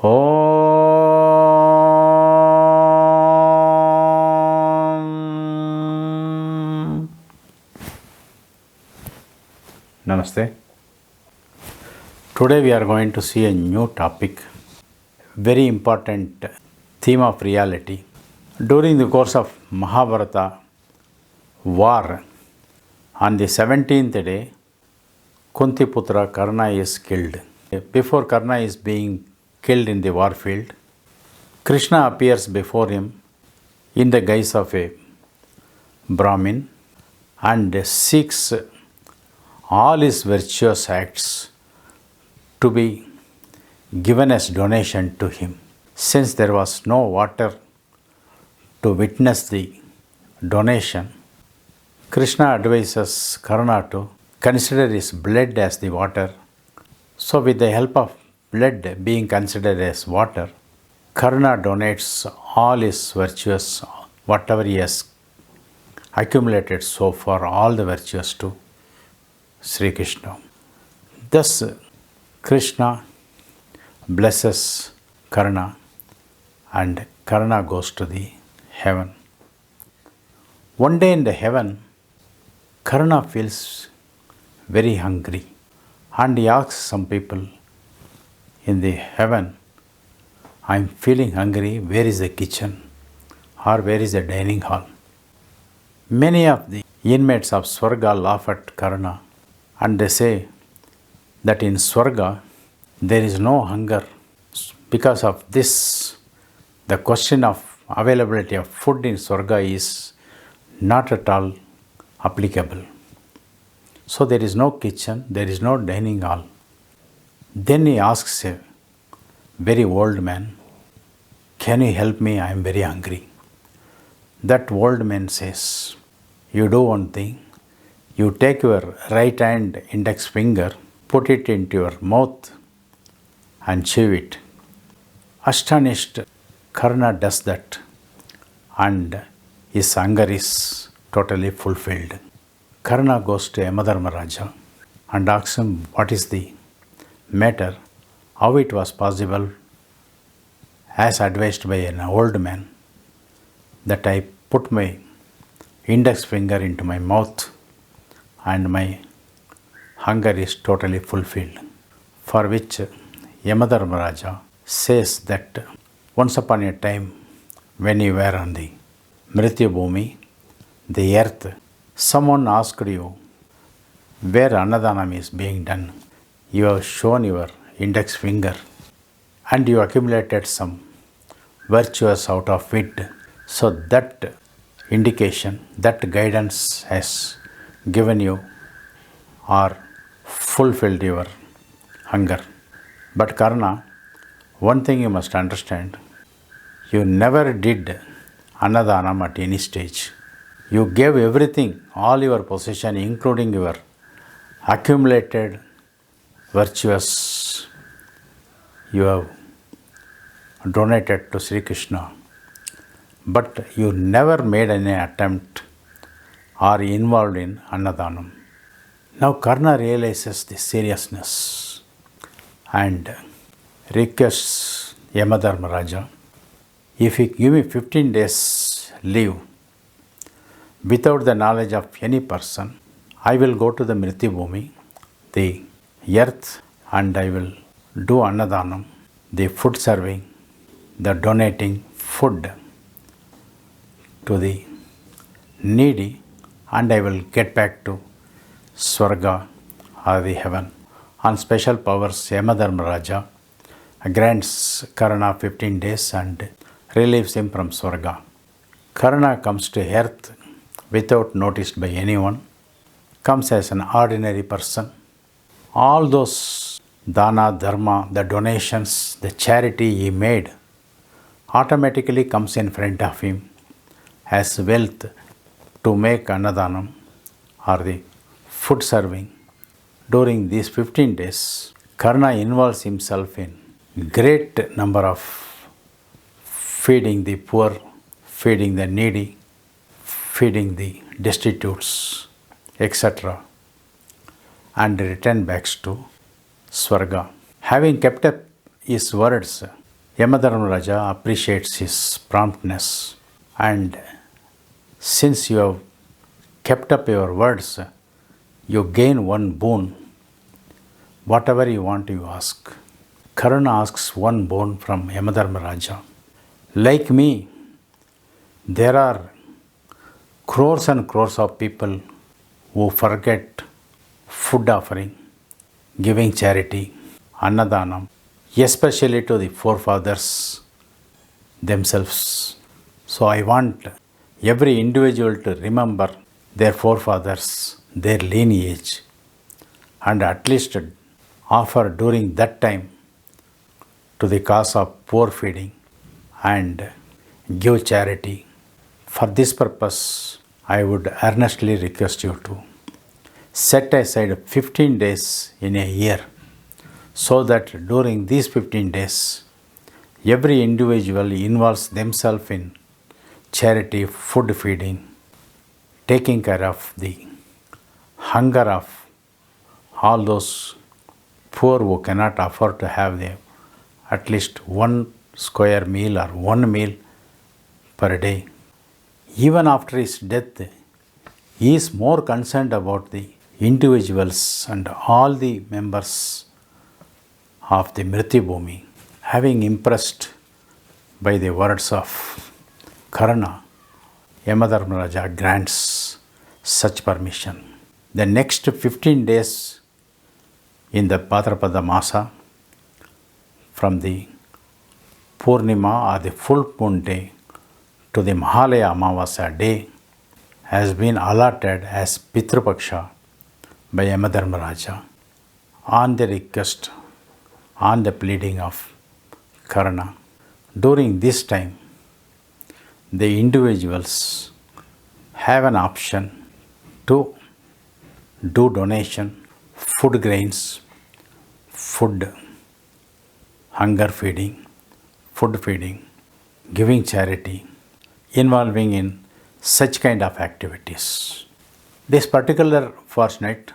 Om. Namaste. Today we are going to see a new topic, very important theme of reality. During the course of Mahabharata war, on the 17th day, Kunthi Putra Karna is killed. Before Karna is being killed in the war field, Krishna appears before him in the guise of a Brahmin and seeks all his virtuous acts to be given as donation to him. Since there was no water to witness the donation, Krishna advises Karna to consider his blood as the water. So with the help of blood being considered as water, Karna donates all his virtues, whatever he has accumulated so far, all the virtues to Sri Krishna. Thus, Krishna blesses Karna and Karna goes to the heaven. One day in the heaven, Karna feels very hungry and he asks some people in the heaven, I am feeling hungry, where is the kitchen or where is the dining hall? Many of the inmates of Swarga laugh at Karna and they say that in Swarga there is no hunger. Because of this, the question of availability of food in Swarga is not at all applicable. So there is no kitchen, there is no dining hall. Then he asks a very old man, can you help me? I am very hungry. That old man says, you do one thing, you take your right hand index finger, put it into your mouth and chew it. Astonished, Karna does that and his hunger is totally fulfilled. Karna goes to Yamadharmaraja and asks him what is the matter, how it was possible, as advised by an old man, that I put my index finger into my mouth and my hunger is totally fulfilled. For which Yamadharmaraja says that once upon a time when you were on the Mrityu Bhumi, the earth, someone asked you where Annadanam is being done. You have shown your index finger and you accumulated some virtues out of it. So that indication, that guidance has given you or fulfilled your hunger. But Karna, one thing you must understand, you never did Annadanam at any stage. You gave everything, all your possession, including your accumulated virtues, you have donated to Sri Krishna. But you never made any attempt or involved in Annadanam. Now Karna realizes the seriousness and requests Yamadharmaraja, if you give me 15 days leave without the knowledge of any person, I will go to the Mrityu Bhumi, the earth, and I will do Annadanam, the food serving, the donating food to the needy, and I will get back to Swarga or the heaven. On special powers, Yamadharmaraja grants Karna 15 days and relieves him from Swarga. Karna comes to earth without noticed by anyone, comes as an ordinary person. All those dana, dharma, the donations, the charity he made automatically comes in front of him as wealth to make Annadanam or the food serving. During these 15 days, Karna involves himself in great number of feeding the poor, feeding the needy, feeding the destitutes, etc. and return back to Swarga. Having kept up his words, Yamadharmaraja appreciates his promptness, and since you have kept up your words, you gain one boon. Whatever you want, you ask. Karna asks one boon from Yamadharmaraja. Like me, there are crores and crores of people who forget food offering, giving charity, annadanam, especially to the forefathers themselves. So I want every individual to remember their forefathers, their lineage, and at least offer during that time to the cause of poor feeding and give charity. For this purpose, I would earnestly request you to set aside 15 days in a year so that during these 15 days, every individual involves themselves in charity, food feeding, taking care of the hunger of all those poor who cannot afford to have at least one square meal or one meal per day. Even after his death, he is more concerned about the individuals and all the members of the Mrityu Bhumi. Having impressed by the words of Karna, Yamadharmaraja grants such permission. The next 15 days in the Bhadrapada Masa, from the Purnima or the full moon day to the Mahalaya Amavasya day, has been allotted as Pitrupaksha by Yamadharmaraja on the request, on the pleading of Karna. During this time, the individuals have an option to do donation, food grains, food, hunger feeding, food feeding, giving charity, involving in such kind of activities. This particular fortnight,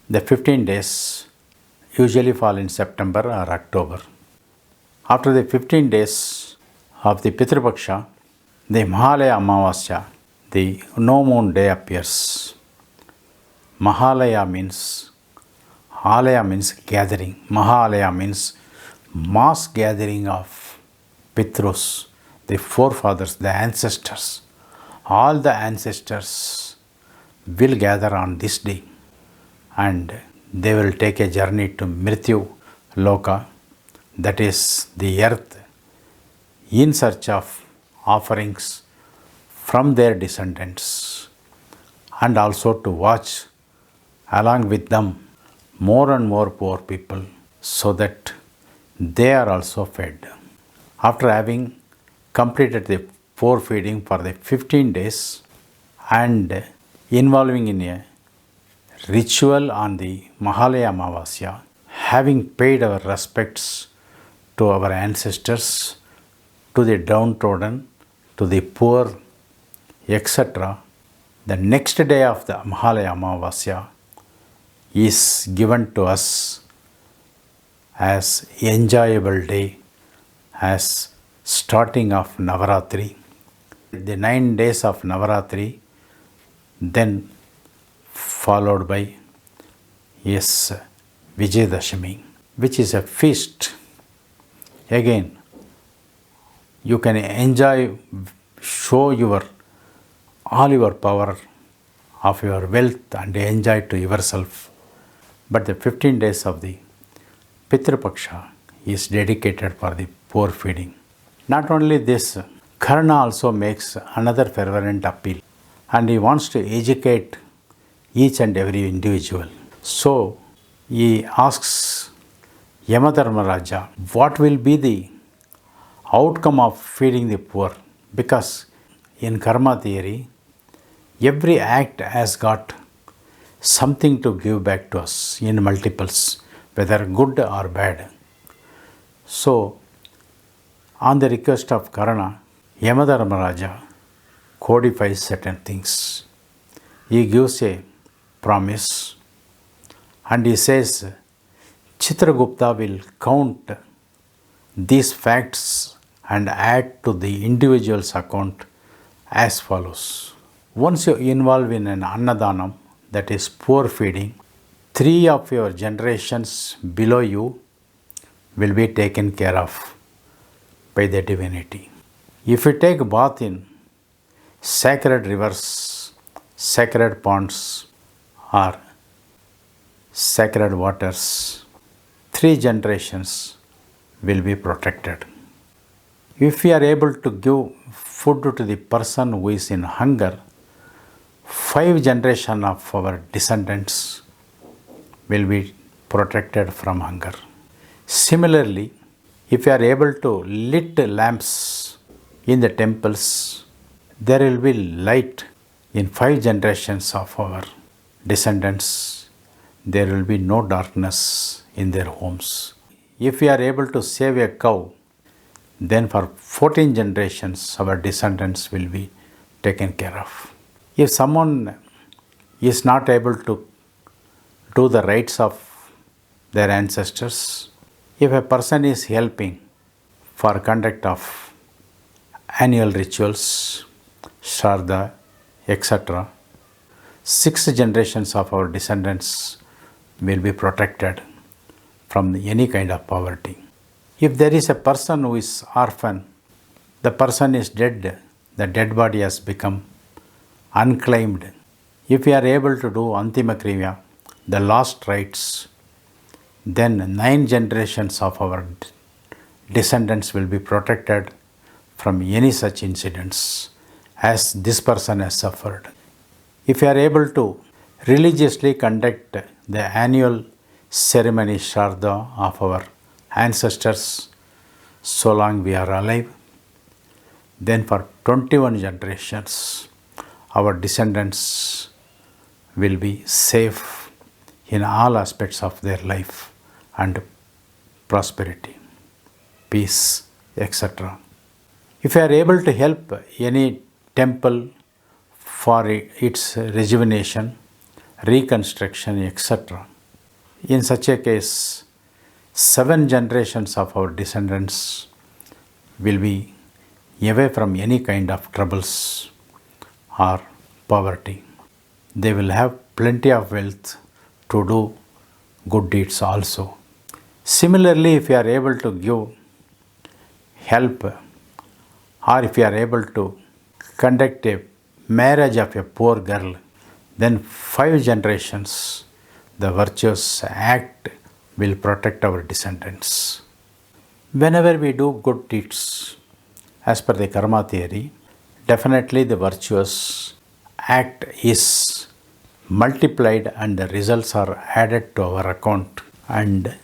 the 15 days, usually fall in September or October. After the 15 days of the Pitrupaksha, the Mahalaya Amavasya, the no moon day appears. Mahalaya means, Alaya means gathering. Mahalaya means mass gathering of Pitrus, the forefathers, the ancestors. All the ancestors will gather on this day and they will take a journey to Mrityu Loka, that is the earth, in search of offerings from their descendants, and also to watch along with them more and more poor people so that they are also fed. After having completed the poor feeding for the 15 days and involving in a ritual on the Mahalaya Amavasya, having paid our respects to our ancestors, to the downtrodden, to the poor, etc., the next day of the Mahalaya Amavasya is given to us as enjoyable day, as starting of Navaratri. The 9 days of Navaratri, then followed by Vijayadashami, which is a feast. Again, you can enjoy, show all your power of your wealth and enjoy to yourself. But the 15 days of the Pitrupaksha is dedicated for the poor feeding. Not only this, Karna also makes another fervent appeal, and he wants to educate each and every individual. So he asks Yamadharmaraja, what will be the outcome of feeding the poor? Because in karma theory, every act has got something to give back to us in multiples, whether good or bad. So, on the request of Karna, Yamadharmaraja codifies certain things. He gives a promise and he says Chitragupta will count these facts and add to the individual's account as follows. Once you involve in an annadanam, that is poor feeding, 3 of your generations below you will be taken care of by the divinity. If you take bath in sacred rivers, sacred ponds, or sacred waters, 3 generations will be protected. If we are able to give food to the person who is in hunger, 5 generations of our descendants will be protected from hunger. Similarly, if we are able to lit lamps in the temples, there will be light in 5 generations of our descendants. There will be no darkness in their homes. If we are able to save a cow, then for 14 generations our descendants will be taken care of. If someone is not able to do the rites of their ancestors, if a person is helping for conduct of annual rituals, Shraddha, etc., 6 generations of our descendants will be protected from any kind of poverty. If there is a person who is orphan, the person is dead, the dead body has become unclaimed. If we are able to do Antima Kriya, the last rites, then 9 generations of our descendants will be protected from any such incidents as this person has suffered. If we are able to religiously conduct the annual ceremony Shraddha of our ancestors so long we are alive, then for 21 generations our descendants will be safe in all aspects of their life and prosperity, peace, etc. If we are able to help any temple for its rejuvenation, reconstruction, etc., in such a case, 7 generations of our descendants will be away from any kind of troubles or poverty. They will have plenty of wealth to do good deeds also. Similarly, if you are able to give help or if you are able to conduct a marriage of a poor girl, then 5 generations the virtuous act will protect our descendants. Whenever we do good deeds, as per the karma theory, definitely the virtuous act is multiplied and the results are added to our account. And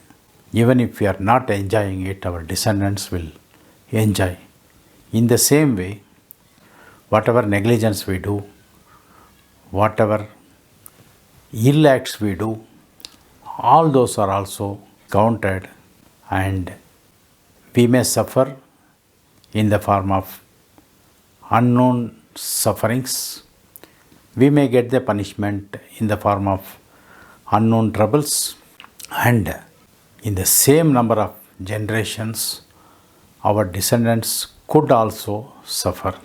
even if we are not enjoying it, our descendants will enjoy. In the same way, whatever negligence we do, whatever ill acts we do, all those are also counted and we may suffer in the form of unknown sufferings. We may get the punishment in the form of unknown troubles, and in the same number of generations, our descendants could also suffer.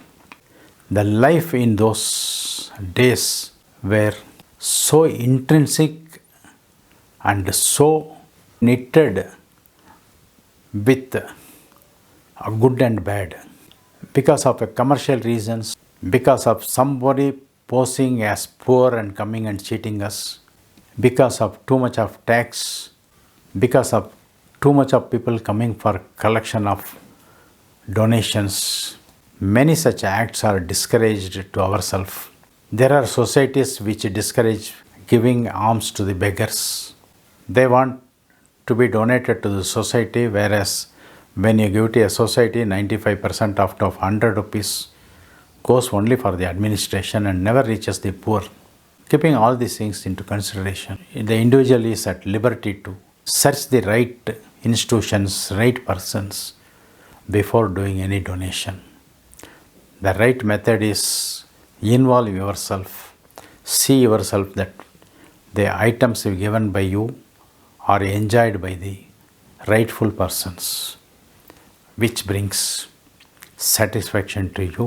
The life in those days were so intrinsic and so knitted with good and bad because of commercial reasons, because of somebody posing as poor and coming and cheating us, because of too much of tax, because of too much of people coming for collection of donations. Many such acts are discouraged to ourselves. There are societies which discourage giving alms to the beggars. They want to be donated to the society, whereas when you give to a society, 95% out of 100 rupees goes only for the administration and never reaches the poor. Keeping all these things into consideration, the individual is at liberty to search the right institutions, right persons before doing any donation. The right method is involve yourself, see yourself that the items given by you are enjoyed by the rightful persons. which brings satisfaction to you.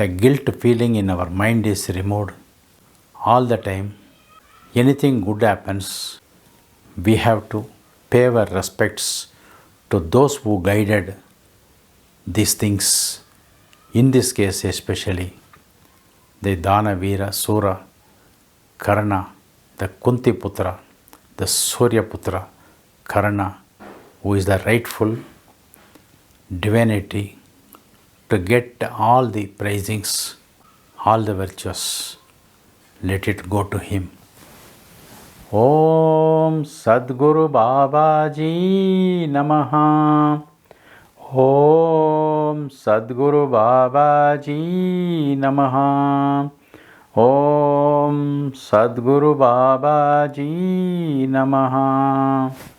The guilt feeling in our mind is removed all the time. Anything good happens, we have to pay our respects to those who guided these things. In this case especially, the Danavira, Sura, Karna, the Kunthi Putra, the Surya Putra, Karna, who is the rightful divinity to get all the praisings, all the virtues. Let it go to him. Om Sadguru Babaji Namaha. Om Sadguru Babaji Namaha. Om Sadguru Babaji Namaha.